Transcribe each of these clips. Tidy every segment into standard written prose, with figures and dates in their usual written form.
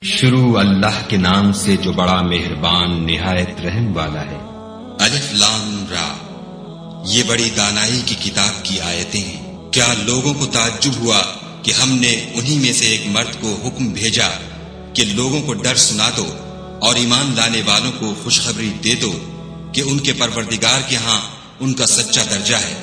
شروع اللہ کے نام سے جو بڑا مہربان نہایت رحم والا ہے۔ الف لام را، یہ بڑی دانائی کی کتاب کی آیتیں ہیں۔ کیا لوگوں کو تعجب ہوا کہ ہم نے انہی میں سے ایک مرد کو حکم بھیجا کہ لوگوں کو ڈر سنا دو اور ایمان لانے والوں کو خوشخبری دے دو کہ ان کے پروردگار کے ہاں ان کا سچا درجہ ہے۔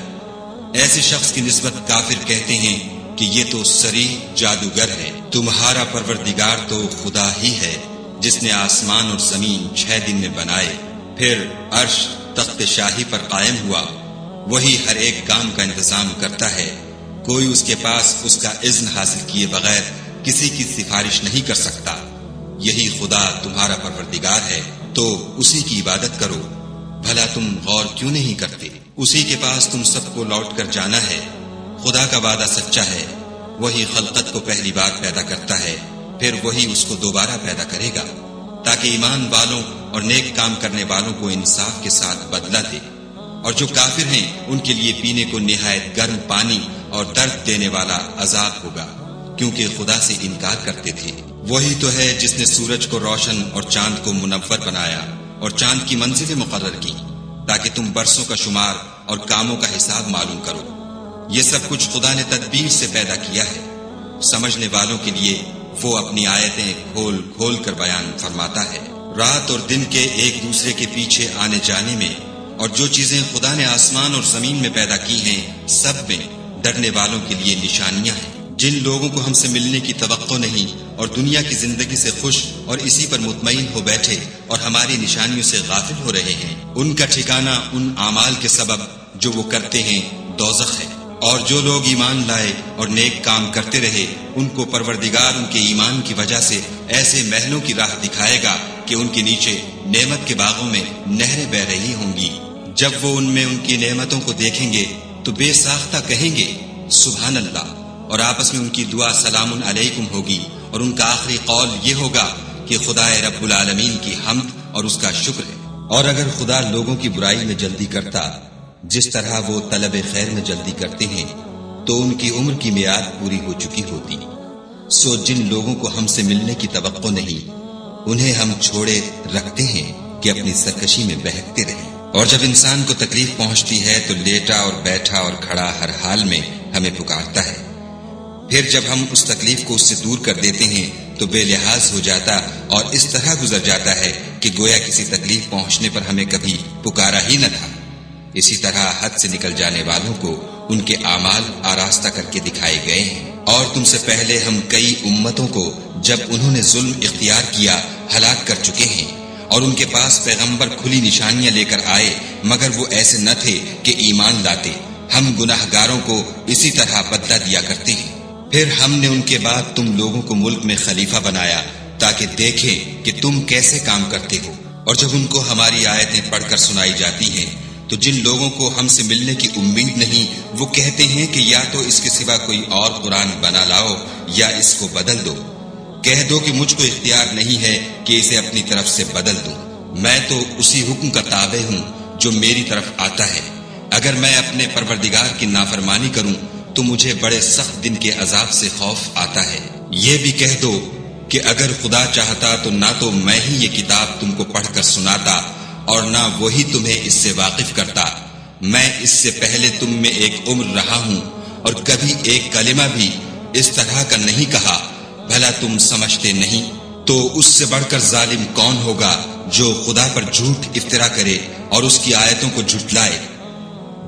ایسے شخص کی نسبت کافر کہتے ہیں کہ یہ تو صریح جادوگر ہے۔ تمہارا پروردگار تو خدا ہی ہے جس نے آسمان اور زمین 6 دن میں بنائے، پھر عرش تخت شاہی پر قائم ہوا۔ وہی ہر ایک کام کا انتظام کرتا ہے، کوئی اس کے پاس اس کا اذن حاصل کیے بغیر کسی کی سفارش نہیں کر سکتا۔ یہی خدا تمہارا پروردگار ہے تو اسی کی عبادت کرو۔ بھلا تم غور کیوں نہیں کرتے؟ اسی کے پاس تم سب کو لوٹ کر جانا ہے۔ خدا کا وعدہ سچا ہے، وہی خلقت کو پہلی بار پیدا کرتا ہے، پھر وہی اس کو دوبارہ پیدا کرے گا تاکہ ایمان والوں اور نیک کام کرنے والوں کو انصاف کے ساتھ بدلہ دے۔ اور جو کافر ہیں ان کے لیے پینے کو نہایت گرم پانی اور درد دینے والا عذاب ہوگا، کیونکہ خدا سے انکار کرتے تھے۔ وہی تو ہے جس نے سورج کو روشن اور چاند کو منور بنایا اور چاند کی منزلیں مقرر کی تاکہ تم برسوں کا شمار اور کاموں کا حساب معلوم کرو۔ یہ سب کچھ خدا نے تدبیر سے پیدا کیا ہے۔ سمجھنے والوں کے لیے وہ اپنی آیتیں کھول کھول کر بیان فرماتا ہے۔ رات اور دن کے ایک دوسرے کے پیچھے آنے جانے میں اور جو چیزیں خدا نے آسمان اور زمین میں پیدا کی ہیں سب میں ڈرنے والوں کے لیے نشانیاں ہیں۔ جن لوگوں کو ہم سے ملنے کی توقع نہیں اور دنیا کی زندگی سے خوش اور اسی پر مطمئن ہو بیٹھے اور ہماری نشانیوں سے غافل ہو رہے ہیں، ان کا ٹھکانہ ان اعمال کے سبب جو وہ کرتے ہیں دوزخ ہے۔ اور جو لوگ ایمان لائے اور نیک کام کرتے رہے ان کو پروردگار ان کے ایمان کی وجہ سے ایسے محلوں کی راہ دکھائے گا کہ ان کے نیچے نعمت کے باغوں میں نہریں بہہ رہی ہوں گی۔ جب وہ ان میں ان کی نعمتوں کو دیکھیں گے تو بے ساختہ کہیں گے سبحان اللہ، اور آپس میں ان کی دعا سلام علیکم ہوگی، اور ان کا آخری قول یہ ہوگا کہ خدا رب العالمین کی حمد اور اس کا شکر ہے۔ اور اگر خدا لوگوں کی برائی میں جلدی کرتا جس طرح وہ طلب خیر میں جلدی کرتے ہیں تو ان کی عمر کی میعاد پوری ہو چکی ہوتی۔ سو جن لوگوں کو ہم سے ملنے کی توقع نہیں انہیں ہم چھوڑے رکھتے ہیں کہ اپنی سرکشی میں بہکتے رہیں۔ اور جب انسان کو تکلیف پہنچتی ہے تو لیٹا اور بیٹھا اور کھڑا ہر حال میں ہمیں پکارتا ہے، پھر جب ہم اس تکلیف کو اس سے دور کر دیتے ہیں تو بے لحاظ ہو جاتا اور اس طرح گزر جاتا ہے کہ گویا کسی تکلیف پہنچنے پر ہمیں کبھی پکارا ہی نہ تھا۔ اسی طرح حد سے نکل جانے والوں کو ان کے اعمال آراستہ کر کے دکھائے گئے ہیں۔ اور تم سے پہلے ہم کئی امتوں کو جب انہوں نے ظلم اختیار کیا ہلاک کر چکے ہیں، اور ان کے پاس پیغمبر کھلی نشانیاں لے کر آئے مگر وہ ایسے نہ تھے کہ ایمان لاتے۔ ہم گناہ گاروں کو اسی طرح بدلہ دیا کرتے ہیں۔ پھر ہم نے ان کے بعد تم لوگوں کو ملک میں خلیفہ بنایا تاکہ دیکھیں کہ تم کیسے کام کرتے ہو۔ اور جب ان کو ہماری آیتیں پڑھ کر سنائی جاتی ہیں تو جن لوگوں کو ہم سے ملنے کی امید نہیں وہ کہتے ہیں کہ یا تو اس کے سوا کوئی اور قرآن بنا لاؤ یا اس کو بدل دو۔ کہہ دو کہ مجھ کو اختیار نہیں ہے کہ اسے اپنی طرف سے بدل دوں، میں تو اسی حکم کا تابع ہوں جو میری طرف آتا ہے۔ اگر میں اپنے پروردگار کی نافرمانی کروں تو مجھے بڑے سخت دن کے عذاب سے خوف آتا ہے۔ یہ بھی کہہ دو کہ اگر خدا چاہتا تو نہ تو میں ہی یہ کتاب تم کو پڑھ کر سناتا اور نہ وہی تمہیں اس سے واقف کرتا۔ میں اس سے پہلے تم میں ایک عمر رہا ہوں اور کبھی ایک کلمہ بھی اس طرح کا نہیں کہا، بھلا تم سمجھتے نہیں؟ تو اس سے بڑھ کر ظالم کون ہوگا جو خدا پر جھوٹ افطرا کرے اور اس کی آیتوں کو جھٹلائے؟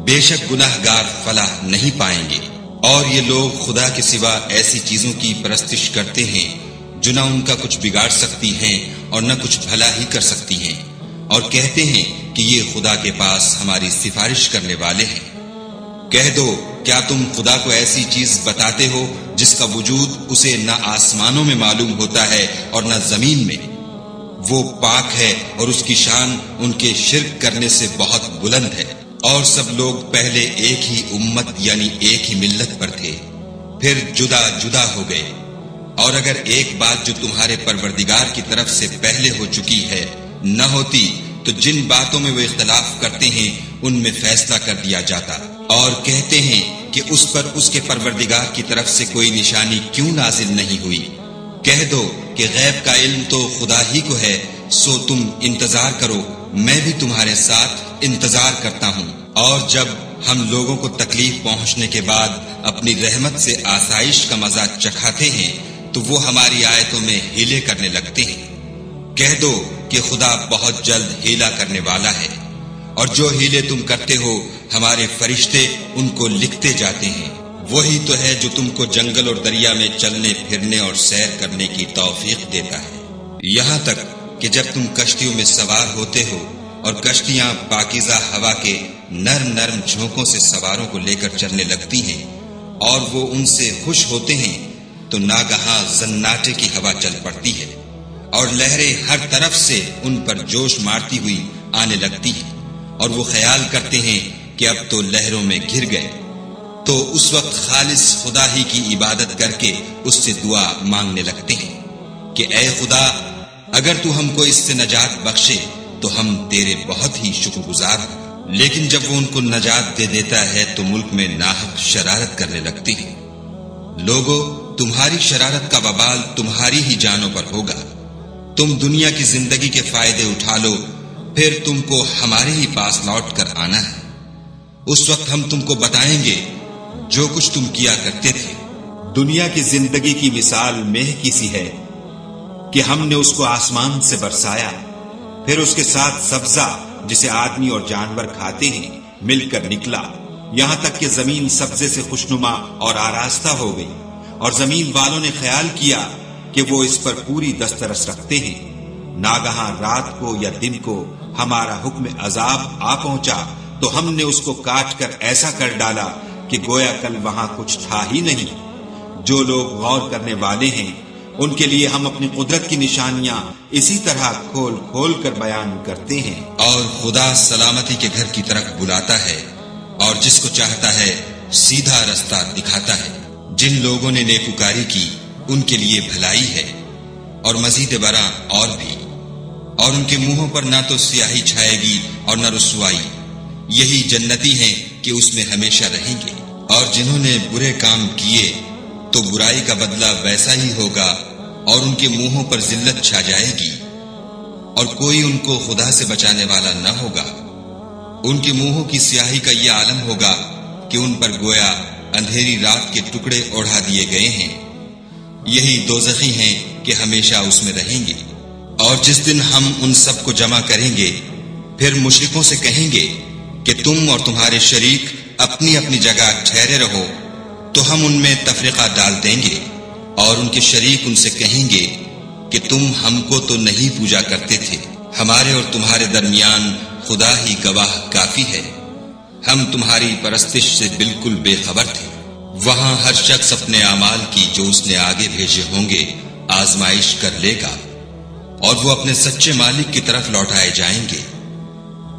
بے شک گناہ گار فلاح نہیں پائیں گے۔ اور یہ لوگ خدا کے سوا ایسی چیزوں کی پرستش کرتے ہیں جو نہ ان کا کچھ بگاڑ سکتی ہیں اور نہ کچھ بھلا ہی کر سکتی ہیں، اور کہتے ہیں کہ یہ خدا کے پاس ہماری سفارش کرنے والے ہیں۔ کہہ دو کیا تم خدا کو ایسی چیز بتاتے ہو جس کا وجود اسے نہ آسمانوں میں معلوم ہوتا ہے اور نہ زمین میں؟ وہ پاک ہے اور اس کی شان ان کے شرک کرنے سے بہت بلند ہے۔ اور سب لوگ پہلے ایک ہی امت یعنی ایک ہی ملت پر تھے، پھر جدا جدا ہو گئے۔ اور اگر ایک بات جو تمہارے پروردگار کی طرف سے پہلے ہو چکی ہے نہ ہوتی تو جن باتوں میں وہ اختلاف کرتے ہیں ان میں فیصلہ کر دیا جاتا۔ اور کہتے ہیں کہ اس پر اس کے پروردگار کی طرف سے کوئی نشانی کیوں نازل نہیں ہوئی؟ کہہ دو کہ کہ غیب کا علم تو خدا ہی کو ہے، سو تم انتظار کرو، میں بھی تمہارے ساتھ انتظار کرتا ہوں۔ اور جب ہم لوگوں کو تکلیف پہنچنے کے بعد اپنی رحمت سے آسائش کا مزہ چکھاتے ہیں تو وہ ہماری آیتوں میں ہیلے کرنے لگتے ہیں۔ کہہ دو کہ خدا بہت جلد ہیلا کرنے والا ہے، اور جو ہیلے تم کرتے ہو ہمارے فرشتے ان کو لکھتے جاتے ہیں۔ وہی تو ہے جو تم کو جنگل اور دریا میں چلنے پھرنے اور سیر کرنے کی توفیق دیتا ہے، یہاں تک کہ جب تم کشتیوں میں سوار ہوتے ہو اور کشتیاں پاکیزہ ہوا کے نرم نرم جھونکوں سے سواروں کو لے کر چلنے لگتی ہیں اور وہ ان سے خوش ہوتے ہیں، تو ناگہاں زناٹے کی ہوا چل پڑتی ہے اور لہریں ہر طرف سے ان پر جوش مارتی ہوئی آنے لگتی ہیں، اور وہ خیال کرتے ہیں کہ اب تو لہروں میں گر گئے، تو اس وقت خالص خدا ہی کی عبادت کر کے اس سے دعا مانگنے لگتے ہیں کہ اے خدا، اگر تو ہم کو اس سے نجات بخشے تو ہم تیرے بہت ہی شکر گزار ہیں۔ لیکن جب وہ ان کو نجات دے دیتا ہے تو ملک میں ناحق شرارت کرنے لگتے ہیں۔ لوگو، تمہاری شرارت کا وبال تمہاری ہی جانوں پر ہوگا۔ تم دنیا کی زندگی کے فائدے اٹھا لو، پھر تم کو ہمارے ہی پاس لوٹ کر آنا ہے۔ اس وقت ہم تم کو بتائیں گے جو کچھ تم کیا کرتے تھے۔ دنیا کی زندگی کی مثال مہ کی سی ہے کہ ہم نے اس کو آسمان سے برسایا، پھر اس کے ساتھ سبزہ جسے آدمی اور جانور کھاتے ہیں مل کر نکلا، یہاں تک کہ زمین سبزے سے خوشنما اور آراستہ ہو گئی، اور زمین والوں نے خیال کیا کہ وہ اس پر پوری دسترس رکھتے ہیں۔ ناگہاں رات کو یا دن کو ہمارا حکم عذاب آ پہنچا تو ہم نے اس کو کاٹ کر ایسا کر ڈالا کہ گویا کل وہاں کچھ تھا ہی نہیں۔ جو لوگ غور کرنے والے ہیں ان کے لیے ہم اپنی قدرت کی نشانیاں اسی طرح کھول کھول کر بیان کرتے ہیں۔ اور خدا سلامتی کے گھر کی طرف بلاتا ہے اور جس کو چاہتا ہے سیدھا رستہ دکھاتا ہے۔ جن لوگوں نے نیکوکاری کی ان کے لیے بھلائی ہے، اور مزید برآں اور بھی، اور ان کے منہوں پر نہ تو سیاہی چھائے گی اور نہ رسوائی، یہی جنتی ہیں کہ اس میں ہمیشہ رہیں گے۔ اور جنہوں نے برے کام کیے تو برائی کا بدلہ ویسا ہی ہوگا، اور ان کے منہوں پر ذلت چھا جائے گی، اور کوئی ان کو خدا سے بچانے والا نہ ہوگا۔ ان کے منہوں کی سیاہی کا یہ عالم ہوگا کہ ان پر گویا اندھیری رات کے ٹکڑے اوڑھا دیے گئے ہیں۔ یہی دوزخی ہیں کہ ہمیشہ اس میں رہیں گے۔ اور جس دن ہم ان سب کو جمع کریں گے، پھر مشرکوں سے کہیں گے کہ تم اور تمہارے شریک اپنی اپنی جگہ ٹھہرے رہو، تو ہم ان میں تفرقہ ڈال دیں گے، اور ان کے شریک ان سے کہیں گے کہ تم ہم کو تو نہیں پوجا کرتے تھے، ہمارے اور تمہارے درمیان خدا ہی گواہ کافی ہے، ہم تمہاری پرستش سے بالکل بے خبر تھے۔ وہاں ہر شخص اپنے اعمال کی جو اس نے آگے بھیجے ہوں گے آزمائش کر لے گا، اور وہ اپنے سچے مالک کی طرف لوٹائے جائیں گے،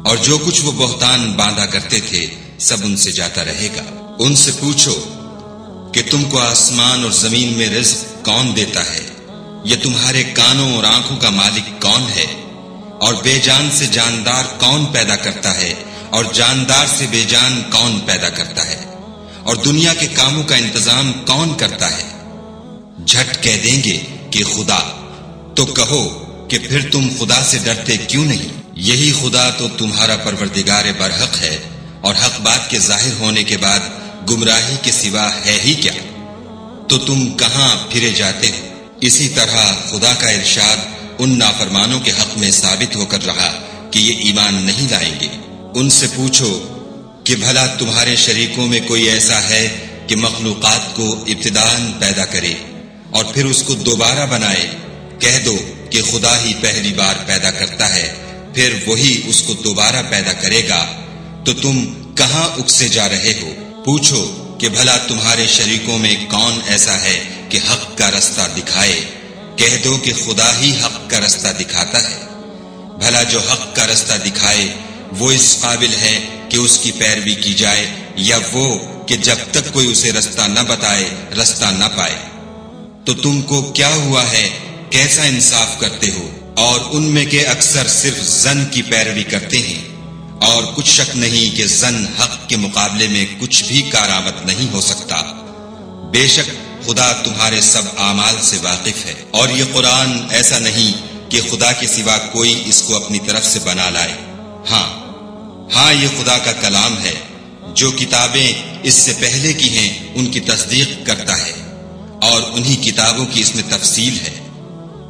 اور جو کچھ وہ بہتان باندھا کرتے تھے سب ان سے جاتا رہے گا۔ ان سے پوچھو کہ تم کو آسمان اور زمین میں رزق کون دیتا ہے؟ یہ تمہارے کانوں اور آنکھوں کا مالک کون ہے؟ اور بے جان سے جاندار کون پیدا کرتا ہے؟ اور جاندار سے بے جان کون پیدا کرتا ہے؟ اور دنیا کے کاموں کا انتظام کون کرتا ہے؟ جھٹ کہہ دیں گے کہ خدا۔ تو کہو کہ پھر تم خدا سے ڈرتے کیوں نہیں؟ یہی خدا تو تمہارا پروردگار برحق ہے، اور حق بات کے ظاہر ہونے کے بعد گمراہی کے سوا ہے ہی کیا؟ تو تم کہاں پھرے جاتے ہو؟ اسی طرح خدا کا ارشاد ان نافرمانوں کے حق میں ثابت ہو کر رہا کہ یہ ایمان نہیں لائیں گے۔ ان سے پوچھو کہ بھلا تمہارے شریکوں میں کوئی ایسا ہے کہ مخلوقات کو ابتداءً پیدا کرے اور پھر اس کو دوبارہ بنائے؟ کہہ دو کہ خدا ہی پہلی بار پیدا کرتا ہے، پھر وہی اس کو دوبارہ پیدا کرے گا، تو تم کہاں اکسے جا رہے ہو؟ پوچھو کہ بھلا تمہارے شریکوں میں کون ایسا ہے کہ حق کا رستہ دکھائے؟ کہہ دو کہ خدا ہی حق کا رستہ دکھاتا ہے۔ بھلا جو حق کا رستہ دکھائے وہ اس قابل ہے کہ اس کی پیروی کی جائے، یا وہ کہ جب تک کوئی اسے رستہ نہ بتائے رستہ نہ پائے؟ تو تم کو کیا ہوا ہے؟ کیسا انصاف کرتے ہو؟ اور ان میں کے اکثر صرف ظن کی پیروی کرتے ہیں، اور کچھ شک نہیں کہ ظن حق کے مقابلے میں کچھ بھی کارآمد نہیں ہو سکتا۔ بے شک خدا تمہارے سب اعمال سے واقف ہے، اور یہ قرآن ایسا نہیں کہ خدا کے سوا کوئی اس کو اپنی طرف سے بنا لائے۔ ہاں یہ خدا کا کلام ہے، جو کتابیں اس سے پہلے کی ہیں ان کی تصدیق کرتا ہے، اور انہی کتابوں کی اس میں تفصیل ہے۔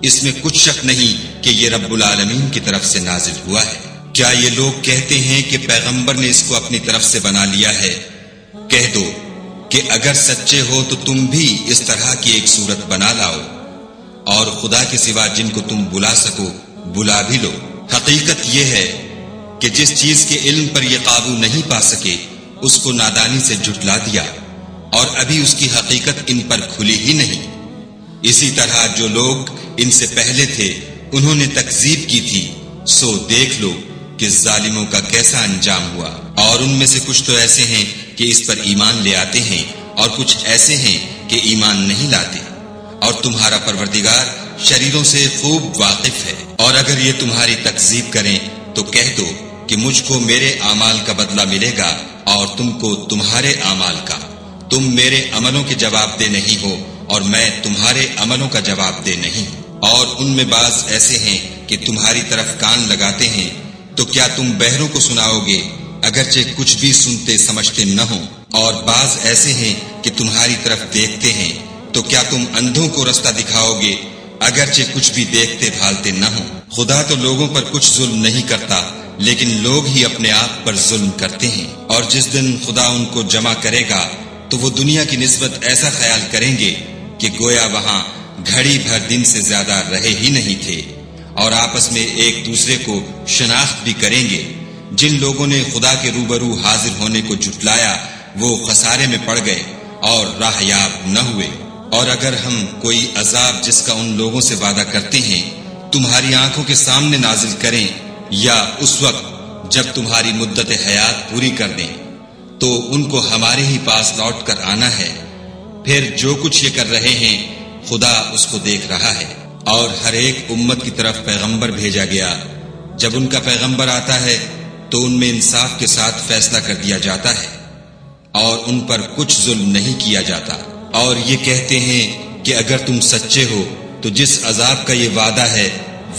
اس میں کچھ شک نہیں کہ یہ رب العالمین کی طرف سے نازل ہوا ہے۔ کیا یہ لوگ کہتے ہیں کہ پیغمبر نے اس کو اپنی طرف سے بنا لیا ہے؟ کہہ دو کہ اگر سچے ہو تو تم بھی اس طرح کی ایک صورت بنا لاؤ، اور خدا کے سوا جن کو تم بلا سکو بلا بھی لو۔ حقیقت یہ ہے کہ جس چیز کے علم پر یہ قابو نہیں پا سکے اس کو نادانی سے جھٹلا دیا، اور ابھی اس کی حقیقت ان پر کھلی ہی نہیں۔ اسی طرح جو لوگ ان سے پہلے تھے انہوں نے تکذیب کی تھی، سو دیکھ لو کہ ظالموں کا کیسا انجام ہوا۔ اور ان میں سے کچھ تو ایسے ہیں کہ اس پر ایمان لے آتے ہیں، اور کچھ ایسے ہیں کہ ایمان نہیں لاتے، اور تمہارا پروردگار شریروں سے خوب واقف ہے۔ اور اگر یہ تمہاری تکذیب کریں تو کہہ دو کہ مجھ کو میرے اعمال کا بدلہ ملے گا اور تم کو تمہارے اعمال کا۔ تم میرے عملوں کے جواب دہ نہیں ہو اور میں تمہارے عملوں کا جواب دہ نہیں۔ اور ان میں بعض ایسے ہیں کہ تمہاری طرف کان لگاتے ہیں، تو کیا تم بہروں کو سناؤ گے اگرچہ کچھ بھی سنتے سمجھتے نہ ہوں؟ اور بعض ایسے ہیں کہ تمہاری طرف دیکھتے ہیں، تو کیا تم اندھوں کو رستہ دکھاؤ گے اگرچہ کچھ بھی دیکھتے بھالتے نہ ہوں؟ خدا تو لوگوں پر کچھ ظلم نہیں کرتا، لیکن لوگ ہی اپنے آپ پر ظلم کرتے ہیں۔ اور جس دن خدا ان کو جمع کرے گا تو وہ دنیا کی نسبت ایسا خیال کریں گے کہ گویا وہاں گھڑی بھر دن سے زیادہ رہے ہی نہیں تھے، اور آپس میں ایک دوسرے کو شناخت بھی کریں گے۔ جن لوگوں نے خدا کے روبرو حاضر ہونے کو جھٹلایا وہ خسارے میں پڑ گئے اور راہ یاب نہ ہوئے۔ اور اگر ہم کوئی عذاب جس کا ان لوگوں سے وعدہ کرتے ہیں تمہاری آنکھوں کے سامنے نازل کریں، یا اس وقت جب تمہاری مدت حیات پوری کر دیں، تو ان کو ہمارے ہی پاس لوٹ کر آنا ہے۔ پھر جو کچھ یہ کر رہے ہیں خدا اس کو دیکھ رہا ہے۔ اور ہر ایک امت کی طرف پیغمبر بھیجا گیا، جب ان کا پیغمبر آتا ہے تو ان میں انصاف کے ساتھ فیصلہ کر دیا جاتا ہے، اور ان پر کچھ ظلم نہیں کیا جاتا۔ اور یہ کہتے ہیں کہ اگر تم سچے ہو تو جس عذاب کا یہ وعدہ ہے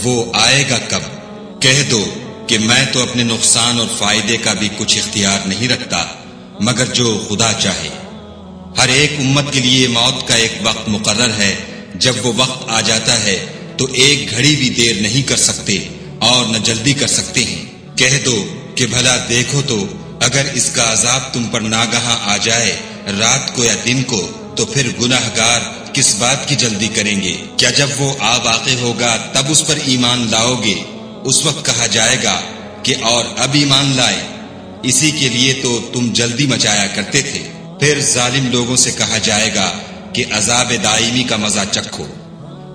وہ آئے گا کب؟ کہہ دو کہ میں تو اپنے نقصان اور فائدے کا بھی کچھ اختیار نہیں رکھتا مگر جو خدا چاہے۔ ہر ایک امت کے لیے موت کا ایک وقت مقرر ہے، جب وہ وقت آ جاتا ہے تو ایک گھڑی بھی دیر نہیں کر سکتے اور نہ جلدی کر سکتے ہیں۔ کہہ دو کہ بھلا دیکھو تو اگر اس کا عذاب تم پر ناگہاں آ جائے رات کو یا دن کو، تو پھر گناہگار کس بات کی جلدی کریں گے؟ کیا جب وہ آ واقع ہوگا تب اس پر ایمان لاؤ گے؟ اس وقت کہا جائے گا کہ اور اب ایمان لائے، اسی کے لیے تو تم جلدی مچایا کرتے تھے۔ پھر ظالم لوگوں سے کہا جائے گا کہ عذاب دائمی کا مزہ چکھو،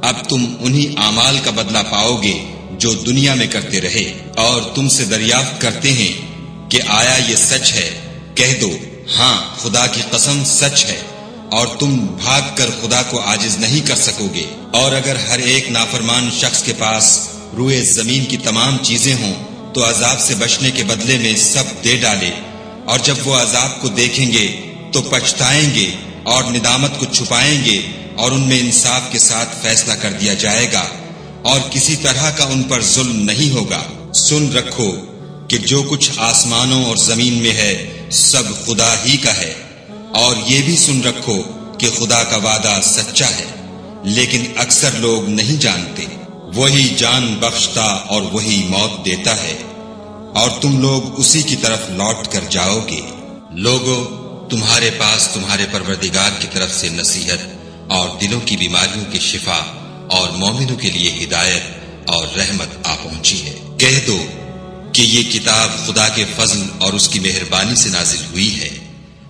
اب تم انہی اعمال کا بدلہ پاؤ گے جو دنیا میں کرتے رہے۔ اور تم سے دریافت کرتے ہیں کہ آیا یہ سچ ہے؟ کہہ دو ہاں خدا کی قسم سچ ہے، اور تم بھاگ کر خدا کو عاجز نہیں کر سکو گے۔ اور اگر ہر ایک نافرمان شخص کے پاس روئے زمین کی تمام چیزیں ہوں تو عذاب سے بچنے کے بدلے میں سب دے ڈالے، اور جب وہ عذاب کو دیکھیں گے تو پچھتائیں گے اور ندامت کو چھپائیں گے، اور ان میں انصاف کے ساتھ فیصلہ کر دیا جائے گا، اور کسی طرح کا ان پر ظلم نہیں ہوگا۔ سن رکھو کہ جو کچھ آسمانوں اور زمین میں ہے سب خدا ہی کا ہے، اور یہ بھی سن رکھو کہ خدا کا وعدہ سچا ہے، لیکن اکثر لوگ نہیں جانتے۔ وہی جان بخشتا اور وہی موت دیتا ہے، اور تم لوگ اسی کی طرف لوٹ کر جاؤ گے۔ لوگوں، تمہارے پاس تمہارے پروردگار کی طرف سے نصیحت اور دلوں کی بیماریوں کے شفا اور مومنوں کے لیے ہدایت اور رحمت آ پہنچی ہے۔ کہہ دو کہ یہ کتاب خدا کے فضل اور اس کی مہربانی سے نازل ہوئی ہے،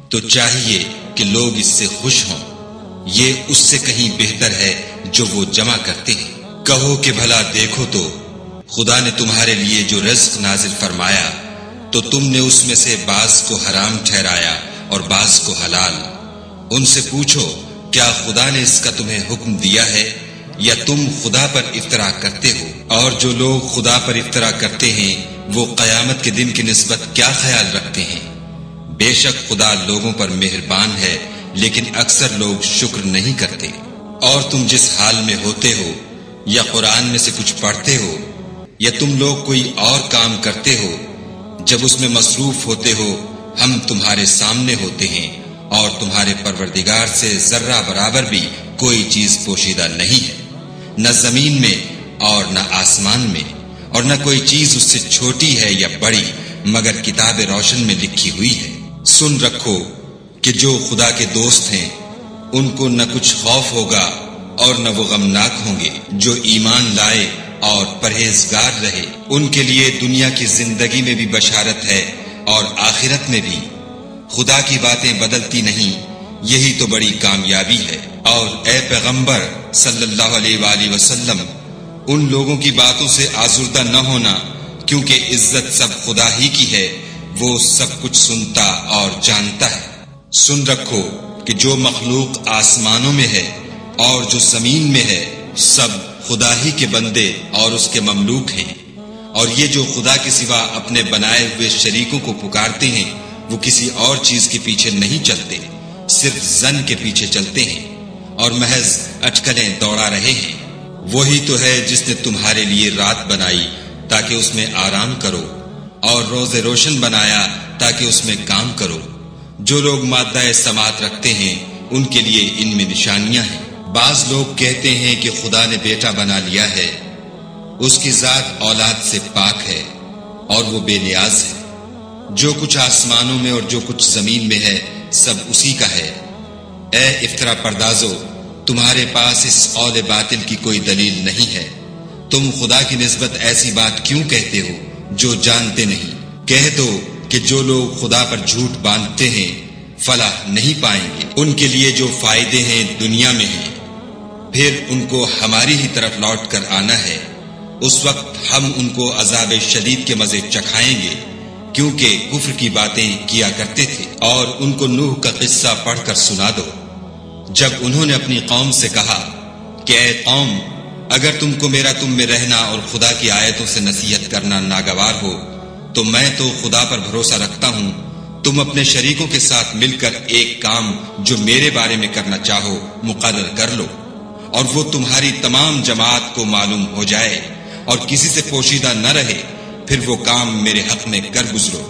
تو چاہیے کہ لوگ اس سے خوش ہوں۔ یہ اس سے کہیں بہتر ہے جو وہ جمع کرتے ہیں۔ کہو کہ بھلا دیکھو تو خدا نے تمہارے لیے جو رزق نازل فرمایا تو تم نے اس میں سے بعض کو حرام ٹھہرایا اور بعض کو حلال۔ ان سے پوچھو کیا خدا نے اس کا تمہیں حکم دیا ہے یا تم خدا پر افطرا کرتے ہو؟ اور جو لوگ خدا پر افطرا کرتے ہیں وہ قیامت کے دن کی نسبت کیا خیال رکھتے ہیں؟ بے شک خدا لوگوں پر مہربان ہے لیکن اکثر لوگ شکر نہیں کرتے۔ اور تم جس حال میں ہوتے ہو، یا قرآن میں سے کچھ پڑھتے ہو، یا تم لوگ کوئی اور کام کرتے ہو، جب اس میں مصروف ہوتے ہو ہم تمہارے سامنے ہوتے ہیں، اور تمہارے پروردگار سے ذرہ برابر بھی کوئی چیز پوشیدہ نہیں ہے، نہ زمین میں اور نہ آسمان میں، اور نہ کوئی چیز اس سے چھوٹی ہے یا بڑی مگر کتاب روشن میں لکھی ہوئی ہے۔ سن رکھو کہ جو خدا کے دوست ہیں ان کو نہ کچھ خوف ہوگا اور نہ وہ غمناک ہوں گے۔ جو ایمان لائے اور پرہیزگار رہے ان کے لیے دنیا کی زندگی میں بھی بشارت ہے اور آخرت میں بھی۔ خدا کی باتیں بدلتی نہیں، یہی تو بڑی کامیابی ہے۔ اور اے پیغمبر صلی اللہ علیہ وآلہ وسلم، ان لوگوں کی باتوں سے آزردہ نہ ہونا، کیونکہ عزت سب خدا ہی کی ہے، وہ سب کچھ سنتا اور جانتا ہے۔ سن رکھو کہ جو مخلوق آسمانوں میں ہے اور جو زمین میں ہے سب خدا ہی کے بندے اور اس کے مملوک ہیں، اور یہ جو خدا کے سوا اپنے بنائے ہوئے شریکوں کو پکارتے ہیں وہ کسی اور چیز کے پیچھے نہیں چلتے، صرف ظن کے پیچھے چلتے ہیں اور محض اٹکلیں دوڑا رہے ہیں۔ وہی تو ہے جس نے تمہارے لیے رات بنائی تاکہ اس میں آرام کرو، اور روز روشن بنایا تاکہ اس میں کام کرو۔ جو لوگ مادہ سماعت رکھتے ہیں ان کے لیے ان میں نشانیاں ہیں۔ بعض لوگ کہتے ہیں کہ خدا نے بیٹا بنا لیا ہے، اس کی ذات اولاد سے پاک ہے اور وہ بے نیاز ہے۔ جو کچھ آسمانوں میں اور جو کچھ زمین میں ہے سب اسی کا ہے۔ اے افترا پردازو، تمہارے پاس اس قول باطل کی کوئی دلیل نہیں ہے، تم خدا کی نسبت ایسی بات کیوں کہتے ہو جو جانتے نہیں؟ کہہ دو کہ جو لوگ خدا پر جھوٹ باندھتے ہیں فلاح نہیں پائیں گے۔ ان کے لیے جو فائدے ہیں دنیا میں ہیں، پھر ان کو ہماری ہی طرف لوٹ کر آنا ہے۔ اس وقت ہم ان کو عذاب شدید کے مزے چکھائیں گے، کیونکہ کفر کی باتیں کیا کرتے تھے۔ اور ان کو نوح کا قصہ پڑھ کر سنا دو، جب انہوں نے اپنی قوم سے کہا کہ اے قوم، اگر تم کو میرا تم میں رہنا اور خدا کی آیتوں سے نصیحت کرنا ناگوار ہو تو میں تو خدا پر بھروسہ رکھتا ہوں، تم اپنے شریکوں کے ساتھ مل کر ایک کام جو میرے بارے میں کرنا چاہو مقرر کر لو، اور وہ تمہاری تمام جماعت کو معلوم ہو جائے اور کسی سے پوشیدہ نہ رہے، پھر وہ کام میرے حق میں کر گزرو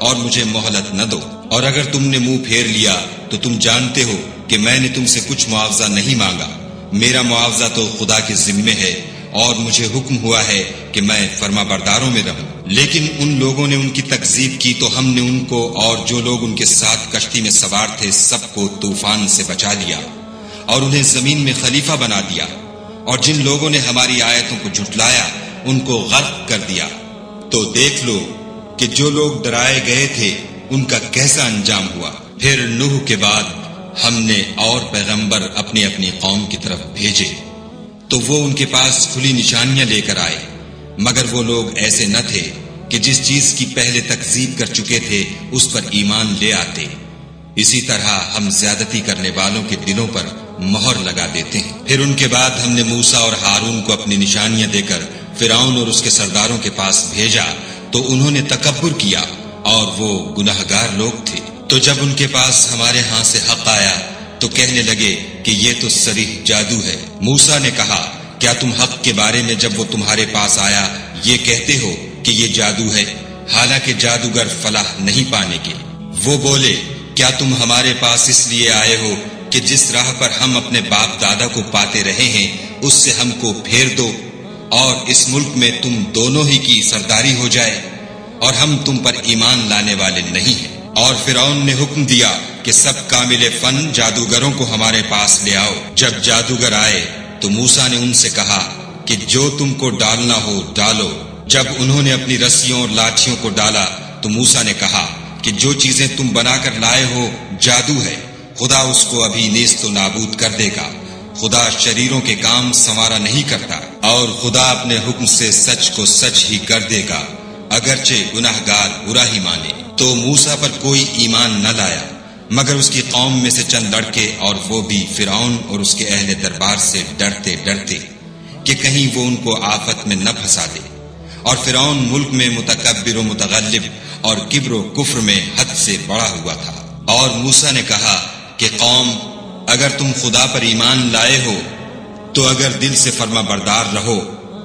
اور مجھے مہلت نہ دو۔ اور اگر تم نے منہ پھیر لیا تو تم جانتے ہو کہ میں نے تم سے کچھ معاوضہ نہیں مانگا، میرا معاوضہ تو خدا کے ذمے ہے، اور مجھے حکم ہوا ہے کہ میں فرما برداروں میں رہوں۔ لیکن ان لوگوں نے ان کی تکذیب کی تو ہم نے ان کو اور جو لوگ ان کے ساتھ کشتی میں سوار تھے سب کو طوفان سے بچا لیا اور انہیں زمین میں خلیفہ بنا دیا، اور جن لوگوں نے ہماری آیتوں کو جھٹلایا ان کو غرق کر دیا۔ تو دیکھ لو کہ جو لوگ ڈرائے گئے تھے ان کا کیسا انجام ہوا۔ پھر نوح کے بعد ہم نے اور پیغمبر اپنی اپنی قوم کی طرف بھیجے تو وہ ان کے پاس کھلی نشانیاں لے کر آئے، مگر وہ لوگ ایسے نہ تھے کہ جس چیز کی پہلے تکذیب کر چکے تھے اس پر ایمان لے آتے۔ اسی طرح ہم زیادتی کرنے والوں کے دلوں پر مہر لگا دیتے ہیں۔ پھر ان کے بعد ہم نے موسیٰ اور ہارون کو اپنی نشانیاں دے کر فرعون اور اس کے سرداروں کے پاس بھیجا تو انہوں نے تکبر کیا اور وہ گناہگار لوگ تھے۔ تو جب ان کے پاس ہمارے ہاں سے حق آیا تو کہنے لگے کہ یہ تو صریح جادو ہے۔ موسیٰ نے کہا کیا تم حق کے بارے میں جب وہ تمہارے پاس آیا یہ کہتے ہو کہ یہ جادو ہے، حالانکہ جادوگر فلاح نہیں پانے کے؟ وہ بولے کیا تم ہمارے پاس اس لیے آئے ہو کہ جس راہ پر ہم اپنے باپ دادا کو پاتے رہے ہیں اس سے ہم کو پھیر دو اور اس ملک میں تم دونوں ہی کی سرداری ہو جائے، اور ہم تم پر ایمان لانے والے نہیں ہیں۔ اور فرعون نے حکم دیا کہ سب کامل فن جادوگروں کو ہمارے پاس لے آؤ۔ جب جادوگر آئے تو موسیٰ نے ان سے کہا کہ جو تم کو ڈالنا ہو ڈالو۔ جب انہوں نے اپنی رسیوں اور لاٹھیوں کو ڈالا تو موسیٰ نے کہا کہ جو چیزیں تم بنا کر لائے ہو جادو ہے، خدا اس کو ابھی نیست و نابود کر دے گا۔ خدا شریروں کے کام سنوارا نہیں کرتا، اور خدا اپنے حکم سے سچ کو سچ ہی کر دے گا، اگرچہ گناہگار برا ہی مانے۔ تو موسیٰ پر کوئی ایمان نہ لایا مگر اس کی قوم میں سے چند لڑکے، اور وہ بھی فرعون اور اس کے اہل دربار سے ڈرتے ڈرتے کہ کہیں وہ ان کو آفت میں نہ پھنسا دے۔ اور فرعون ملک میں متکبر و متغلب اور کبر و کفر میں حد سے بڑا ہوا تھا۔ اور موسیٰ نے کہا کہ قوم اگر تم خدا پر ایمان لائے ہو تو اگر دل سے فرما بردار رہو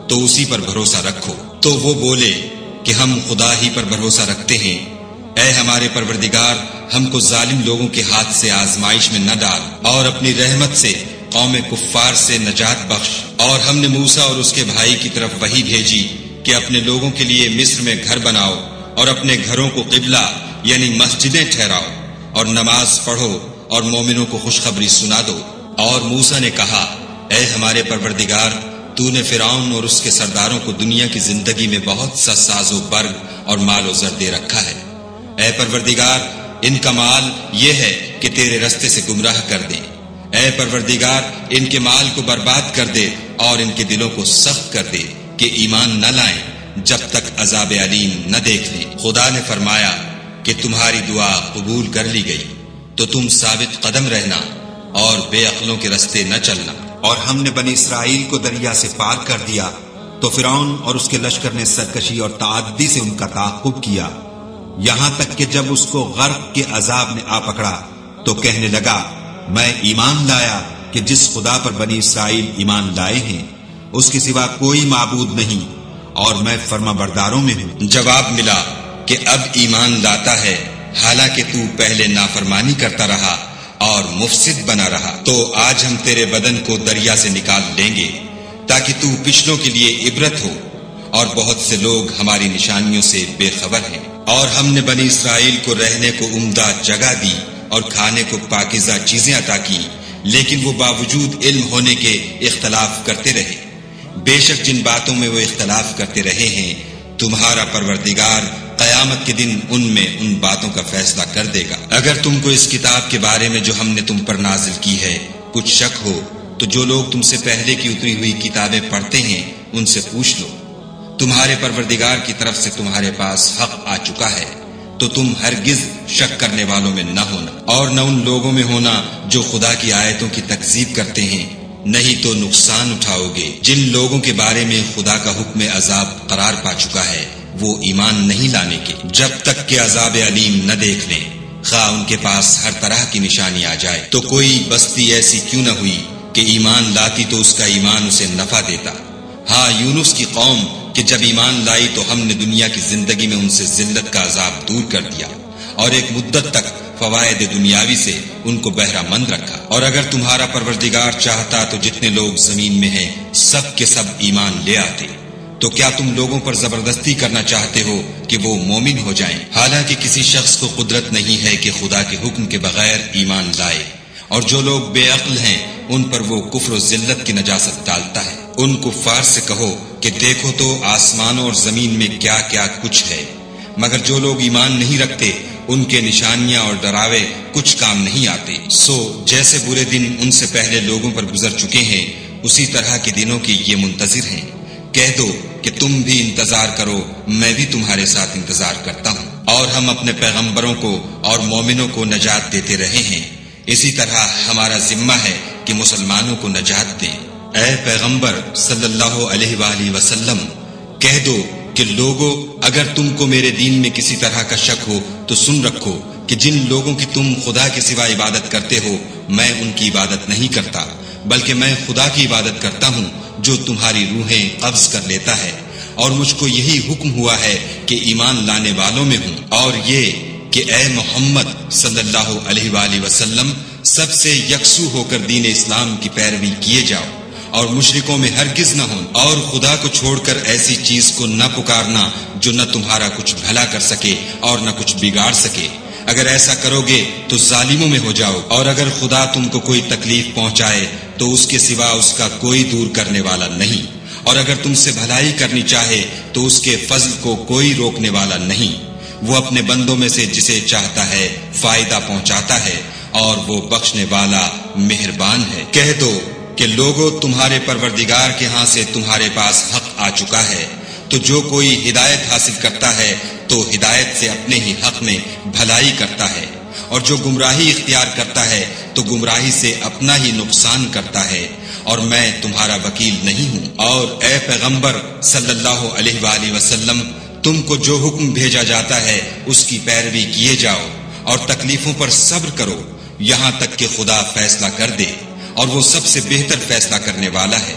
تو اسی پر بھروسہ رکھو۔ تو وہ بولے کہ ہم خدا ہی پر بھروسہ رکھتے ہیں۔ اے ہمارے پروردگار، ہم کو ظالم لوگوں کے ہاتھ سے آزمائش میں نہ ڈال اور اپنی رحمت سے قوم کفار سے نجات بخش۔ اور ہم نے موسیٰ اور اس کے بھائی کی طرف وحی بھیجی کہ اپنے لوگوں کے لیے مصر میں گھر بناؤ اور اپنے گھروں کو قبلہ یعنی مسجدیں ٹھہراؤ اور نماز پڑھو اور مومنوں کو خوشخبری سنا دو۔ اور موسیٰ نے کہا، اے ہمارے پروردگار، تو نے فرعون اور اس کے سرداروں کو دنیا کی زندگی میں بہت سا ساز و برگ اور مال و زر دے رکھا ہے۔ اے پروردگار، ان کا مال یہ ہے کہ تیرے رستے سے گمراہ کر دیں۔ اے پروردگار، ان کے مال کو برباد کر دے اور ان کے دلوں کو سخت کر دے کہ ایمان نہ لائیں جب تک عذاب علیم نہ دیکھ لیں۔ خدا نے فرمایا کہ تمہاری دعا قبول کر لی گئی، تو تم ثابت قدم رہنا اور بے عقلوں کے رستے نہ چلنا۔ اور ہم نے بنی اسرائیل کو دریا سے پار کر دیا تو فرعون اور اس کے لشکر نے سرکشی اور تعدی سے ان کا تعاقب کیا، یہاں تک کہ جب اس کو غرق کے عذاب نے آ پکڑا تو کہنے لگا، میں ایمان لایا کہ جس خدا پر بنی اسرائیل ایمان لائے ہیں اس کے سوا کوئی معبود نہیں، اور میں فرما برداروں میں ہوں۔ جواب ملا کہ اب ایمان لاتا ہے، حالانکہ تو پہلے نافرمانی کرتا رہا اور مفسد بنا رہا۔ تو آج ہم تیرے بدن کو دریا سے نکال لیں گے تاکہ تو پچھلوں کے لیے عبرت ہو، اور بہت سے لوگ ہماری نشانیوں سے بے خبر ہیں۔ اور ہم نے بنی اسرائیل کو رہنے کو عمدہ جگہ دی اور کھانے کو پاکیزہ چیزیں عطا کی، لیکن وہ باوجود علم ہونے کے اختلاف کرتے رہے۔ بے شک جن باتوں میں وہ اختلاف کرتے رہے ہیں، تمہارا پروردگار قیامت کے دن ان میں ان باتوں کا فیصلہ کر دے گا۔ اگر تم کو اس کتاب کے بارے میں جو ہم نے تم پر نازل کی ہے کچھ شک ہو تو جو لوگ تم سے پہلے کی اتری ہوئی کتابیں پڑھتے ہیں ان سے پوچھ لو، تمہارے پروردگار کی طرف سے تمہارے پاس حق آ چکا ہے، تو تم ہرگز شک کرنے والوں میں نہ ہونا، اور نہ ان لوگوں میں ہونا جو خدا کی آیتوں کی تکذیب کرتے ہیں، نہیں تو نقصان اٹھاؤ گے۔ جن لوگوں کے بارے میں خدا کا حکم عذاب قرار پا چکا ہے وہ ایمان نہیں لانے کے جب تک کہ عذاب علیم نہ دیکھ لیں، خواہ ان کے پاس ہر طرح کی نشانی آ جائے۔ تو کوئی بستی ایسی کیوں نہ ہوئی کہ ایمان لاتی تو اس کا ایمان اسے نفع دیتا۔ ہاں، یونس کی قوم کہ جب ایمان لائی تو ہم نے دنیا کی زندگی میں ان سے ذلت کا عذاب دور کر دیا اور ایک مدت تک فوائد دنیاوی سے ان کو بہرہ مند رکھا۔ اور اگر تمہارا پروردگار چاہتا تو جتنے لوگ زمین میں ہیں سب کے سب ایمان لے آتے۔ تو کیا تم لوگوں پر زبردستی کرنا چاہتے ہو کہ وہ مومن ہو جائیں؟ حالانکہ کسی شخص کو قدرت نہیں ہے کہ خدا کے حکم کے بغیر ایمان لائے، اور جو لوگ بے عقل ہیں ان پر وہ کفر و ذلت کی نجاست ڈالتا ہے۔ ان کفار سے کہو کہ دیکھو تو آسمانوں اور زمین میں کیا کیا کچھ ہے، مگر جو لوگ ایمان نہیں رکھتے ان کے نشانیاں اور ڈراوے کچھ کام نہیں آتے۔ سو جیسے برے دن ان سے پہلے لوگوں پر گزر چکے ہیں اسی طرح کے دنوں کے یہ منتظر ہیں۔ کہہ دو کہ تم بھی انتظار کرو، میں بھی تمہارے ساتھ انتظار کرتا ہوں، اور ہم اپنے پیغمبروں کو اور مومنوں کو نجات دیتے رہے ہیں، اسی طرح ہمارا ذمہ ہے کہ مسلمانوں کو نجات دیں۔ اے پیغمبر صلی اللہ علیہ وآلہ وسلم، کہہ دو کہ لوگو، اگر تم کو میرے دین میں کسی طرح کا شک ہو تو سن رکھو کہ جن لوگوں کی تم خدا کے سوا عبادت کرتے ہو میں ان کی عبادت نہیں کرتا، بلکہ میں خدا کی عبادت کرتا ہوں جو تمہاری روحیں قبض کر لیتا ہے، اور مجھ کو یہی حکم ہوا ہے کہ ایمان لانے والوں میں ہوں، اور یہ کہ اے محمد صلی اللہ علیہ وآلہ وسلم سب سے یکسو ہو کر دین اسلام کی پیروی کیے جاؤ اور مشرکوں میں ہرگز نہ ہوں، اور خدا کو چھوڑ کر ایسی چیز کو نہ پکارنا جو نہ تمہارا کچھ بھلا کر سکے اور نہ کچھ بگاڑ سکے۔ اگر ایسا کرو گے تو ظالموں میں ہو جاؤ، اور اگر خدا تم کو کوئی تکلیف پہنچائے تو اس کے سوا اس کا کوئی دور کرنے والا نہیں، اور اگر تم سے بھلائی کرنی چاہے تو اس کے فضل کو کوئی روکنے والا نہیں۔ وہ اپنے بندوں میں سے جسے چاہتا ہے فائدہ پہنچاتا ہے، اور وہ بخشنے والا مہربان ہے۔ کہہ دو کہ لوگوں، تمہارے پروردگار کے ہاں سے تمہارے پاس حق آ چکا ہے، تو جو کوئی ہدایت حاصل کرتا ہے تو ہدایت سے اپنے ہی حق میں بھلائی کرتا ہے، اور جو گمراہی اختیار کرتا ہے تو گمراہی سے اپنا ہی نقصان کرتا ہے، اور میں تمہارا وکیل نہیں ہوں۔ اور اے پیغمبر صلی اللہ علیہ وآلہ وسلم، تم کو جو حکم بھیجا جاتا ہے اس کی پیروی کیے جاؤ، اور تکلیفوں پر صبر کرو، یہاں تک کہ خدا فیصلہ کر دے، اور وہ سب سے بہتر فیصلہ کرنے والا ہے۔